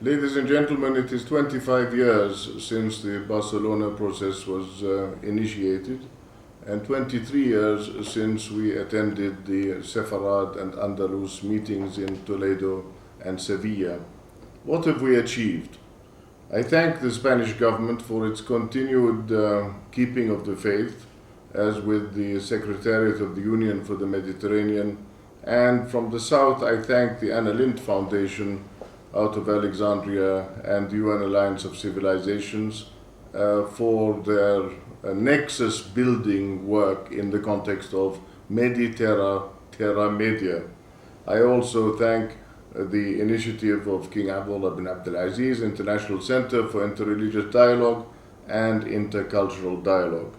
Ladies and gentlemen, it is 25 years since the Barcelona process was initiated, and 23 years since we attended the Sepharad and Andalus meetings in Toledo and Sevilla. What have we achieved? I thank the Spanish government for its continued keeping of the faith, as with the Secretariat of the Union for the Mediterranean, and from the south I thank the Anna Lindh Foundation out of Alexandria and the UN Alliance of Civilizations for their nexus building work in the context of Mediterra Terra Media. I also thank the initiative of King Abdullah bin Abdulaziz International Center for Interreligious Dialogue and Intercultural Dialogue.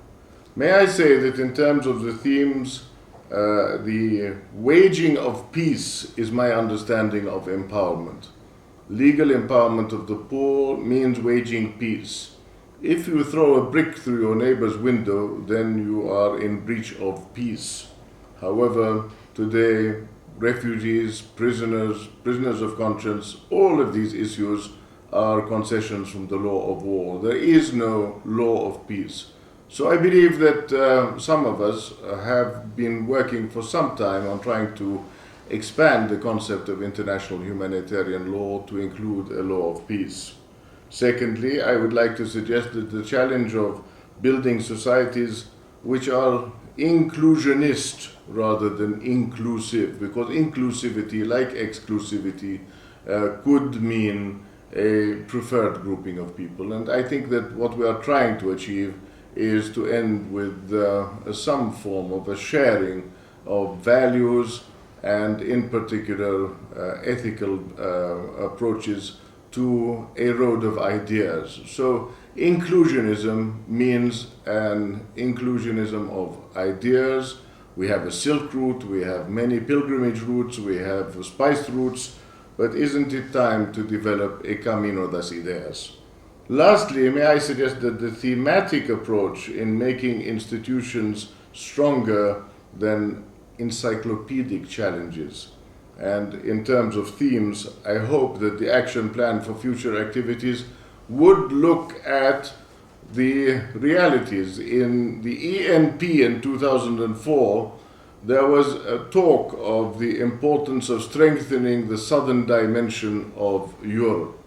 May I say that in terms of the themes, the waging of peace is my understanding of empowerment. Legal empowerment of the poor means waging peace. If you throw a brick through your neighbor's window, then you are in breach of peace. However, today, refugees, prisoners of conscience, all of these issues are concessions from the law of war. There is no law of peace. So I believe that some of us have been working for some time on trying to expand the concept of international humanitarian law to include a law of peace. Secondly, I would like to suggest that the challenge of building societies which are inclusionist rather than inclusive, because inclusivity, like exclusivity, could mean a preferred grouping of people. And I think that what we are trying to achieve is to end with some form of a sharing of values and in particular ethical approaches to a road of ideas. So inclusionism means an inclusionism of ideas. We have a Silk Route, we have many pilgrimage routes, we have spiced routes, but isn't it time to develop a Camino das Ideas? Lastly, may I suggest that the thematic approach in making institutions stronger than encyclopedic challenges. And in terms of themes, I hope that the action plan for future activities would look at the realities. In the ENP in 2004, there was a talk of the importance of strengthening the southern dimension of Europe.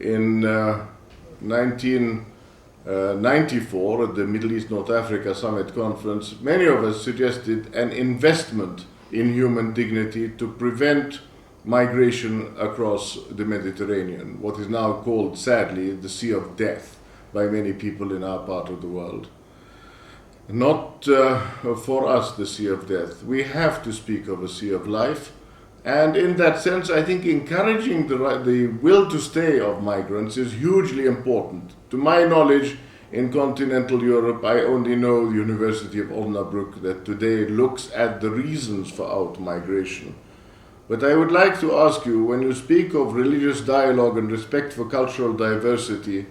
In 1994, at the Middle East North Africa Summit Conference, many of us suggested an investment in human dignity to prevent migration across the Mediterranean, what is now called, sadly, the Sea of Death by many people in our part of the world. Not for us, the Sea of Death. We have to speak of a Sea of Life. And in that sense, I think encouraging the will to stay of migrants is hugely important. To my knowledge, in continental Europe, I only know the University of Osnabrück that today looks at the reasons for out-migration. But I would like to ask you, when you speak of religious dialogue and respect for cultural diversity,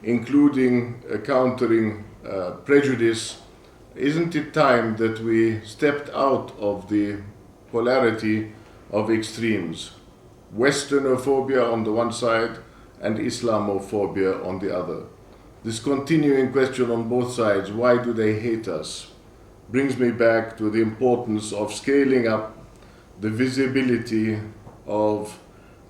including countering prejudice, isn't it time that we stepped out of the polarity of extremes, Westernophobia on the one side and Islamophobia on the other? This continuing question on both sides, why do they hate us, brings me back to the importance of scaling up the visibility of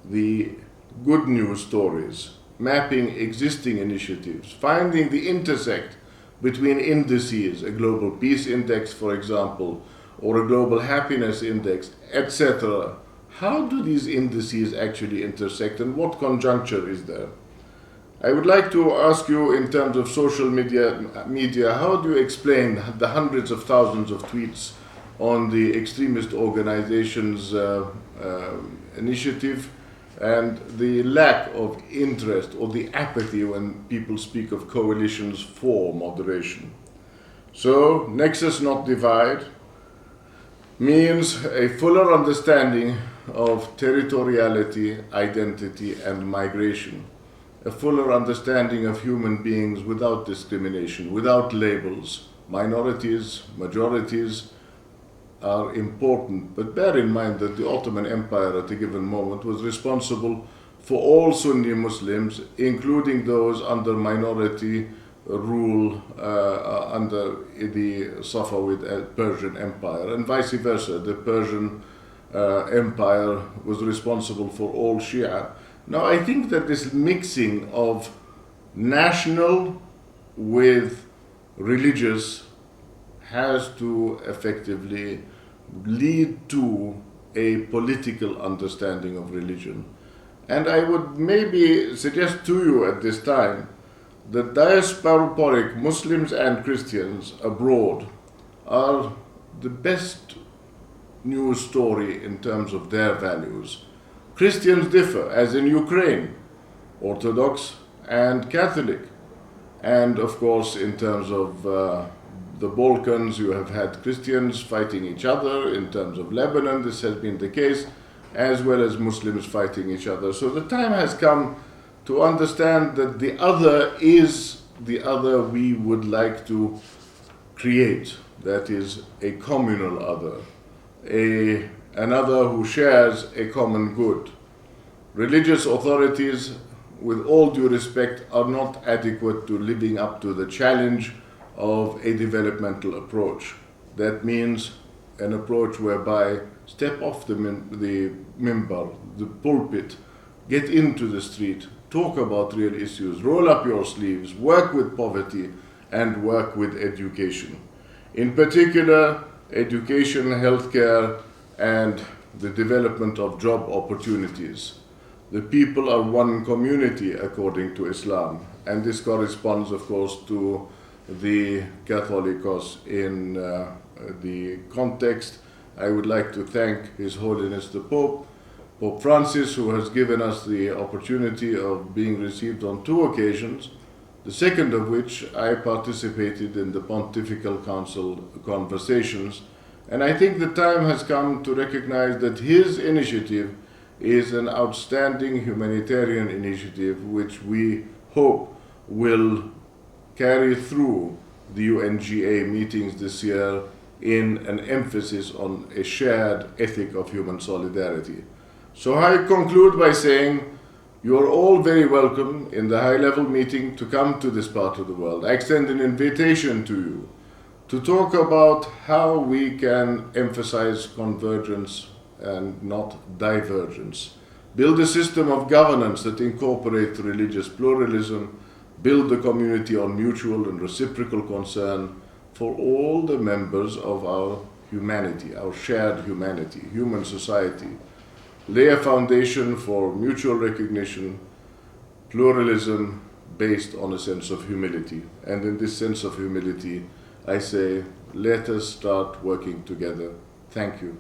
the good news stories, mapping existing initiatives, finding the intersect between indices, a global peace index, for example, or a global happiness index, etc. How do these indices actually intersect, and what conjuncture is there? I would like to ask you, in terms of social media, how do you explain the hundreds of thousands of tweets on the extremist organizations' initiative and the lack of interest or the apathy when people speak of coalitions for moderation? So, nexus not divide means a fuller understanding of territoriality, identity, and migration. A fuller understanding of human beings without discrimination, without labels. Minorities, majorities are important, but bear in mind that the Ottoman Empire at a given moment was responsible for all Sunni Muslims, including those under minority rule under the Safavid Persian Empire, and vice versa. The Persian Empire was responsible for all Shia. Now, I think that this mixing of national with religious has to effectively lead to a political understanding of religion. And I would maybe suggest to you at this time that diasporic Muslims and Christians abroad are the best news story in terms of their values. Christians differ, as in Ukraine, Orthodox and Catholic. And of course, in terms of the Balkans, you have had Christians fighting each other. In terms of Lebanon, this has been the case, as well as Muslims fighting each other. So the time has come to understand that the other is the other we would like to create. That is a communal other, another who shares a common good. Religious authorities, with all due respect, are not adequate to living up to the challenge of a developmental approach. That means an approach whereby step off the minbar, the pulpit, get into the street, talk about real issues, roll up your sleeves, work with poverty, and work with education. In particular, education, healthcare, and the development of job opportunities. The people are one community according to Islam, and this corresponds, of course, to the Catholicos in the context. I would like to thank His Holiness the Pope, Pope Francis, who has given us the opportunity of being received on 2 occasions, the second of which I participated in the Pontifical Council conversations. And I think the time has come to recognize that his initiative is an outstanding humanitarian initiative which we hope will carry through the UNGA meetings this year in an emphasis on a shared ethic of human solidarity. So I conclude by saying you are all very welcome in the high-level meeting to come to this part of the world. I extend an invitation to you to talk about how we can emphasize convergence and not divergence. Build a system of governance that incorporates religious pluralism, build a community on mutual and reciprocal concern for all the members of our humanity, our shared humanity, human society. Lay a foundation for mutual recognition, pluralism based on a sense of humility. And in this sense of humility, I say, let us start working together. Thank you.